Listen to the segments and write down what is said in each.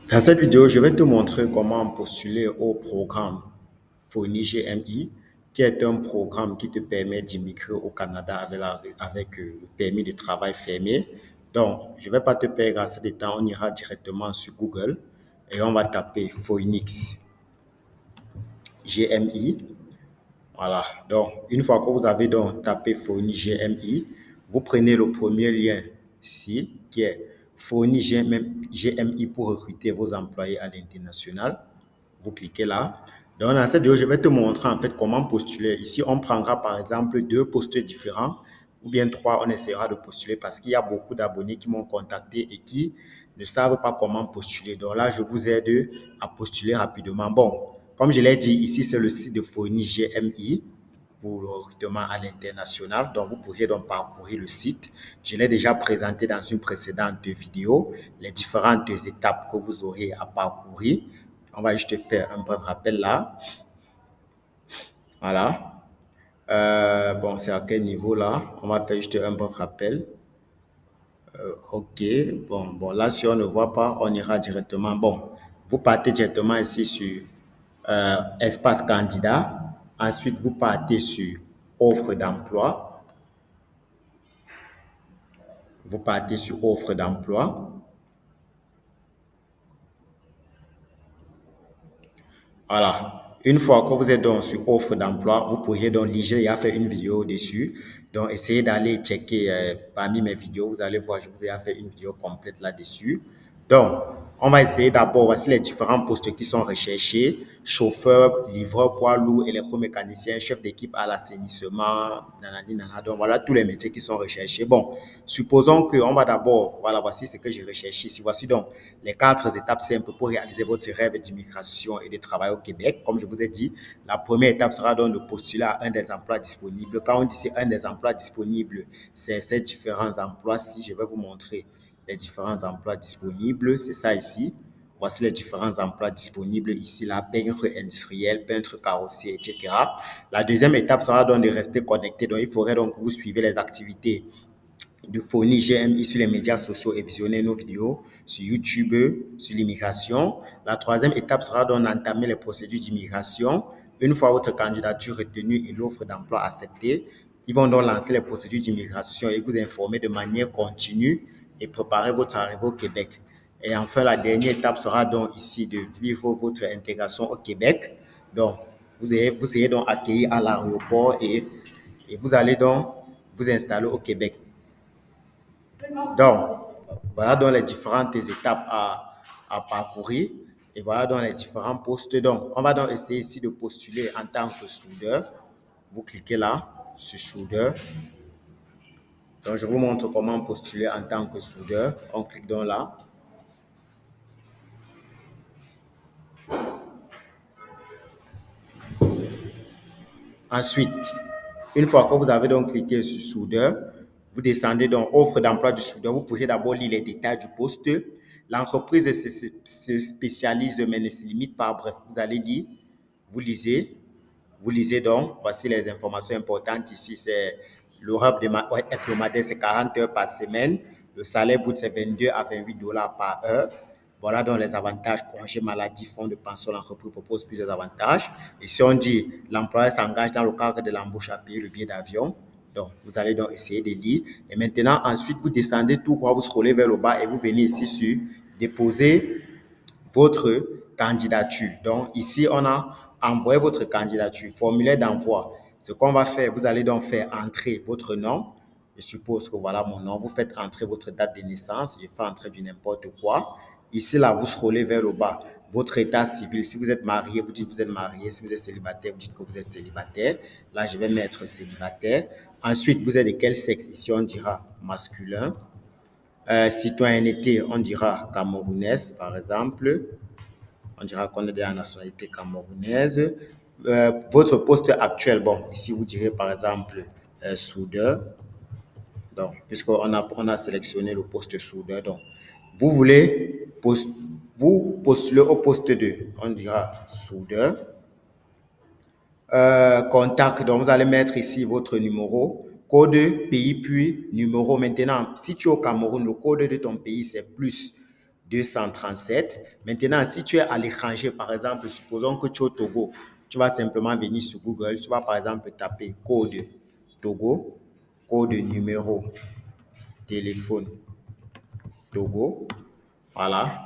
Dans cette vidéo, je vais te montrer comment postuler au programme FONI GMI, qui est un programme qui te permet d'immigrer au Canada avec le permis de travail fermé. Donc, je ne vais pas te perdre assez de temps, on ira directement sur Google et on va taper Phoenix GMI. Voilà. Donc, une fois que vous avez donc tapé Fourni GMI, vous prenez le premier lien ici, qui est Fourni GMI pour recruter vos employés à l'international. Vous cliquez là. Donc, dans cette vidéo, je vais te montrer en fait comment postuler. Ici, on prendra par exemple deux postes différents ou bien trois, on essaiera de postuler parce qu'il y a beaucoup d'abonnés qui m'ont contacté et qui ne savent pas comment postuler. Donc là, je vous aide à postuler rapidement. Bon, comme je l'ai dit, ici, c'est le site de Fourni GMI pour le recrutement à l'international. Donc, vous pourriez donc parcourir le site. Je l'ai déjà présenté dans une précédente vidéo, les différentes étapes que vous aurez à parcourir. On va juste faire un bref rappel là. Voilà. Bon, c'est à quel niveau là? On va faire juste un bref rappel. OK. Bon, là, si on ne voit pas, on ira directement. Bon, vous partez directement ici sur espace candidat. Ensuite, vous partez sur offre d'emploi. Vous partez sur offre d'emploi. Voilà. Une fois que vous êtes donc sur offre d'emploi, vous pourriez donc lire, il y a fait une vidéo dessus. Donc, essayez d'aller checker parmi mes vidéos. Vous allez voir, je vous ai fait une vidéo complète là-dessus. Donc, on va essayer d'abord, voici les différents postes qui sont recherchés. Chauffeur, livreur, poids lourd, électromécanicien, chef d'équipe à l'assainissement, nanani, nanana. Donc, voilà tous les métiers qui sont recherchés. Bon, supposons qu'on va d'abord, voilà, voici ce que j'ai recherché ici. Voici donc les 4 étapes simples pour réaliser votre rêve d'immigration et de travail au Québec. Comme je vous ai dit, la première étape sera donc de postuler à un des emplois disponibles. Quand on dit c'est un des emplois disponibles, c'est ces différents emplois-ci. Je vais vous montrer les différents emplois disponibles. C'est ça ici. Voici les différents emplois disponibles ici, là, peintre industriel, peintre carrossier, etc. La deuxième étape sera donc de rester connecté. Donc, il faudrait donc que vous suivez les activités de fournir GMI sur les médias sociaux et visionner nos vidéos sur YouTube, sur l'immigration. La troisième étape sera donc d'entamer les procédures d'immigration. Une fois votre candidature retenue et l'offre d'emploi acceptée, ils vont donc lancer les procédures d'immigration et vous informer de manière continue et préparer votre arrivée au Québec. Et enfin, la dernière étape sera donc ici de vivre votre intégration au Québec. Donc, vous serez donc accueilli à l'aéroport et vous allez donc vous installer au Québec. Donc, voilà donc les différentes étapes à parcourir et voilà donc les différents postes. Donc, on va donc essayer ici de postuler en tant que soudeur. Vous cliquez là sur soudeur. Donc, je vous montre comment postuler en tant que soudeur. On clique donc là. Ensuite, une fois que vous avez donc cliqué sur soudeur, vous descendez dans offre d'emploi du soudeur. Vous pouvez d'abord lire les détails du poste. L'entreprise se spécialise mais ne se limite pas. Bref, vous allez lire, vous lisez. Vous lisez donc, voici les informations importantes ici. C'est l'horaire hebdomadaire, c'est 40 heures par semaine. Le salaire brut, c'est 22 à 28 dollars par heure. Voilà donc les avantages, congé maladie, fonds de pension, l'entreprise propose plusieurs avantages. Et si on dit l'employeur s'engage dans le cadre de l'embauche à payer le billet d'avion, donc vous allez donc essayer de lire. Et maintenant, ensuite, vous descendez tout droit, vous scrollez vers le bas et vous venez ici sur déposer votre candidature. Donc ici, on a envoyé votre candidature, formulaire d'envoi. Ce qu'on va faire, vous allez donc faire entrer votre nom. Je suppose que voilà mon nom. Vous faites entrer votre date de naissance. Je fais entrer du n'importe quoi. Ici, là, vous scrollez vers le bas. Votre état civil. Si vous êtes marié, vous dites que vous êtes marié. Si vous êtes célibataire, vous dites que vous êtes célibataire. Là, je vais mettre célibataire. Ensuite, vous êtes de quel sexe? Ici, on dira masculin. Citoyenneté, on dira camerounaise, par exemple. On dira qu'on est de la nationalité camerounaise. Votre poste actuel, bon, ici, vous direz, par exemple, soudeur. Donc, on a sélectionné le poste soudeur. Donc, vous voulez vous postuler au poste 2. On dira soudeur. Contact, donc vous allez mettre ici votre numéro, code pays, puis numéro. Maintenant, si tu es au Cameroun, le code de ton pays, c'est plus 237. Maintenant, si tu es à l'étranger, par exemple, supposons que tu es au Togo, tu vas simplement venir sur Google, tu vas par exemple taper code Togo, code numéro téléphone Togo. Voilà.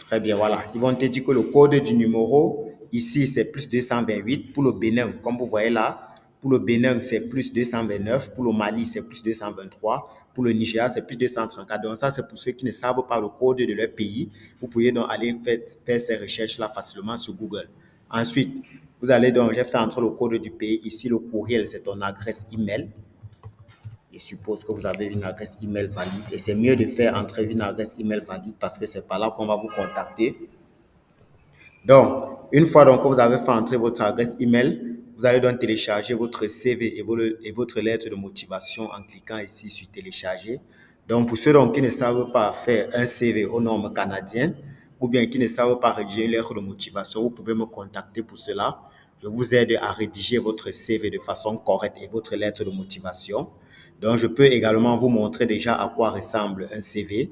Très bien, voilà. Ils vont te dire que le code du numéro, ici, c'est plus 228. Pour le Bénin, comme vous voyez là, pour le Bénin, c'est plus 229. Pour le Mali, c'est plus 223. Pour le Nigeria, c'est plus 234. Donc ça, c'est pour ceux qui ne savent pas le code de leur pays. Vous pouvez donc aller faire ces recherches-là facilement sur Google. Ensuite, vous allez donc, j'ai fait entrer le code du pays. Ici, le courriel, c'est ton adresse email. Je suppose que vous avez une adresse email valide et c'est mieux de faire entrer une adresse email valide parce que c'est par là qu'on va vous contacter. Donc, une fois donc que vous avez fait entrer votre adresse email, vous allez donc télécharger votre CV et votre lettre de motivation en cliquant ici sur télécharger. Donc, pour ceux donc qui ne savent pas faire un CV aux normes canadiennes ou bien qui ne savent pas rédiger une lettre de motivation, vous pouvez me contacter pour cela. Je vous aide à rédiger votre CV de façon correcte et votre lettre de motivation. Donc, je peux également vous montrer déjà à quoi ressemble un CV.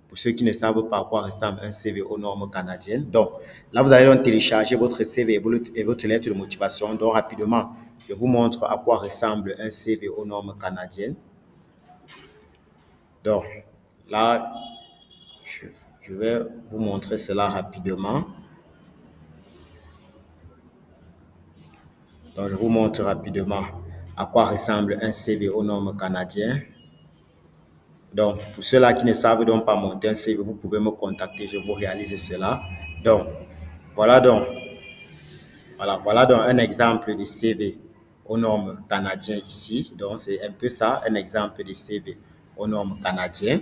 Pour ceux qui ne savent pas à quoi ressemble un CV aux normes canadiennes. Donc, là, vous allez donc télécharger votre CV et votre lettre de motivation. Donc, rapidement, je vous montre à quoi ressemble un CV aux normes canadiennes. Donc, là, je vais vous montrer cela rapidement. Donc, je vous montre rapidement à quoi ressemble un CV aux normes canadiennes. Donc, pour ceux-là qui ne savent donc pas monter un CV, vous pouvez me contacter, je vous réalise cela. Donc, voilà donc. Voilà donc un exemple de CV aux normes canadiennes ici. Donc, c'est un peu ça, un exemple de CV aux normes canadiennes.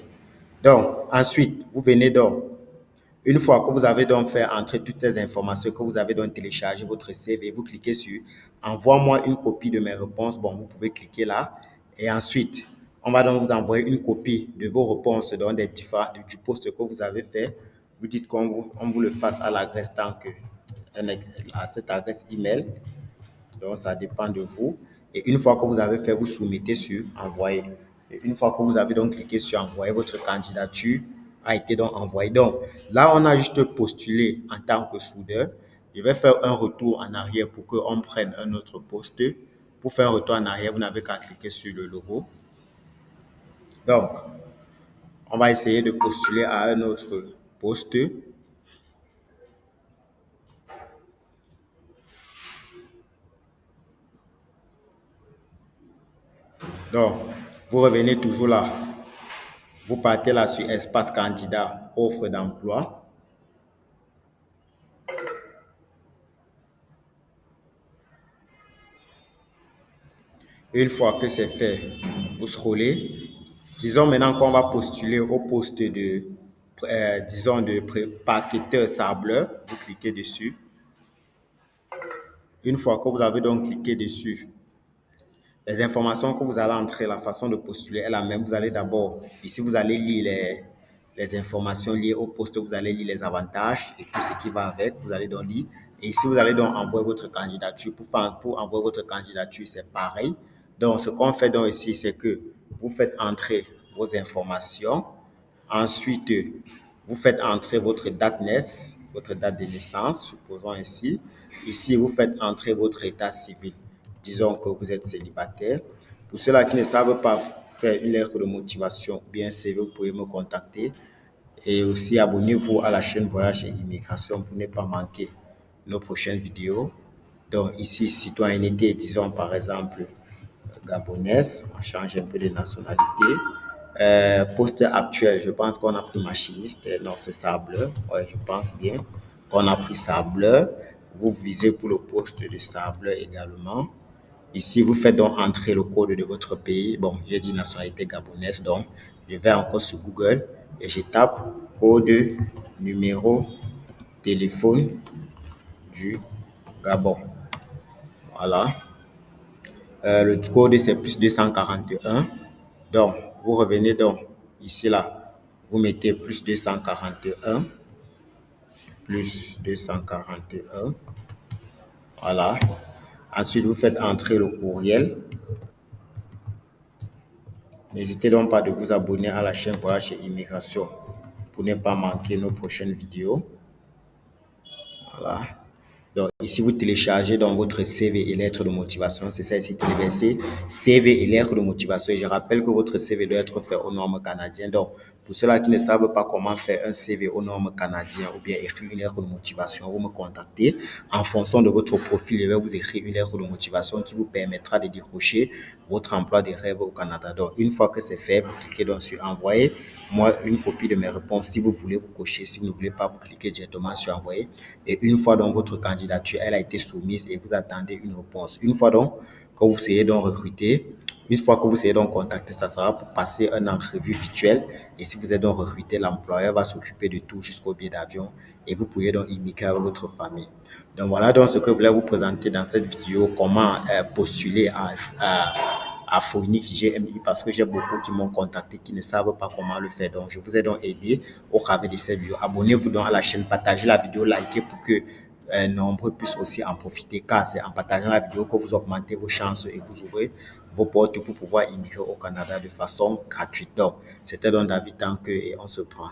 Donc, ensuite, vous venez donc, une fois que vous avez donc fait entrer toutes ces informations, que vous avez donc téléchargé votre CV, vous cliquez sur Envoie-moi une copie de mes réponses. Bon, vous pouvez cliquer là. Et ensuite, on va donc vous envoyer une copie de vos réponses donc du poste que vous avez fait. Vous dites qu'on vous le fasse à l'adresse tant que à cette adresse email. Donc, ça dépend de vous. Et une fois que vous avez fait, vous soumettez sur Envoyer. Et une fois que vous avez donc cliqué sur Envoyer, votre candidature a été donc envoyée. Donc, là, on a juste postulé en tant que soudeur. Je vais faire un retour en arrière pour qu'on prenne un autre poste. Pour faire un retour en arrière, vous n'avez qu'à cliquer sur le logo. Donc, on va essayer de postuler à un autre poste. Donc, vous revenez toujours là. Vous partez là sur Espace candidat, offre d'emploi. Une fois que c'est fait, vous scrollez. Disons maintenant qu'on va postuler au poste de, disons, de parqueteur sableur. Vous cliquez dessus. Une fois que vous avez donc cliqué dessus, les informations que vous allez entrer, la façon de postuler est la même. Vous allez d'abord, ici, vous allez lire les informations liées au poste, vous allez lire les avantages et tout ce qui va avec. Vous allez donc lire. Et ici, vous allez donc envoyer votre candidature. Pour envoyer votre candidature, c'est pareil. Donc, ce qu'on fait donc ici, c'est que vous faites entrer vos informations. Ensuite, vous faites entrer votre date naissance, votre date de naissance, supposons ainsi. Ici, vous faites entrer votre état civil. Disons que vous êtes célibataire. Pour ceux-là qui ne savent pas faire une lettre de motivation, bien CV, vous pouvez me contacter. Et aussi, abonnez-vous à la chaîne Voyage et Immigration pour ne pas manquer nos prochaines vidéos. Donc, ici, citoyenneté, disons par exemple gabonaise, on change un peu de nationalité. Poste actuel, je pense qu'on a pris machiniste. Non, c'est sableur. Ouais, je pense bien qu'on a pris sableur. Vous visez pour le poste de sableur également. Ici, vous faites donc entrer le code de votre pays. Bon, j'ai dit nationalité gabonaise, donc je vais encore sur Google et je tape code numéro téléphone du Gabon. Voilà. Le code, c'est plus 241. Donc, vous revenez donc ici, là. Vous mettez plus 241. Plus 241. Voilà. Ensuite, vous faites entrer le courriel. N'hésitez donc pas de vous abonner à la chaîne Voyage et Immigration pour ne pas manquer nos prochaines vidéos. Voilà. Donc, ici, vous téléchargez donc votre CV et lettre de motivation. C'est ça ici, téléverser CV et lettre de motivation. Et je rappelle que votre CV doit être fait aux normes canadiennes. Donc, pour ceux-là qui ne savent pas comment faire un CV aux normes canadiennes ou bien écrire une lettre de motivation, vous me contactez. En fonction de votre profil, je vais vous écrire une lettre de motivation qui vous permettra de décrocher votre emploi de rêve au Canada. Donc, une fois que c'est fait, vous cliquez donc sur envoyer. Moi, une copie de mes réponses. Si vous voulez, vous cochez. Si vous ne voulez pas, vous cliquez directement sur envoyer. Et une fois donc votre candidature, elle a été soumise et vous attendez une réponse. Une fois donc que vous serez donc recruté, une fois que vous serez donc contacté, ça sera pour passer une entrevue virtuelle. Et si vous êtes donc recruté, l'employeur va s'occuper de tout jusqu'au billet d'avion et vous pourrez donc immigrer avec votre famille. Donc voilà donc ce que je voulais vous présenter dans cette vidéo, comment postuler à Phoenix GMI parce que j'ai beaucoup qui m'ont contacté qui ne savent pas comment le faire. Donc, je vous ai donc aidé au travers de cette vidéo. Abonnez-vous donc à la chaîne, partagez la vidéo, likez pour que nombreux puissent aussi en profiter car c'est en partageant la vidéo que vous augmentez vos chances et vous ouvrez vos portes pour pouvoir immigrer au Canada de façon gratuite. Donc, c'était donc David Tanque et on se prend.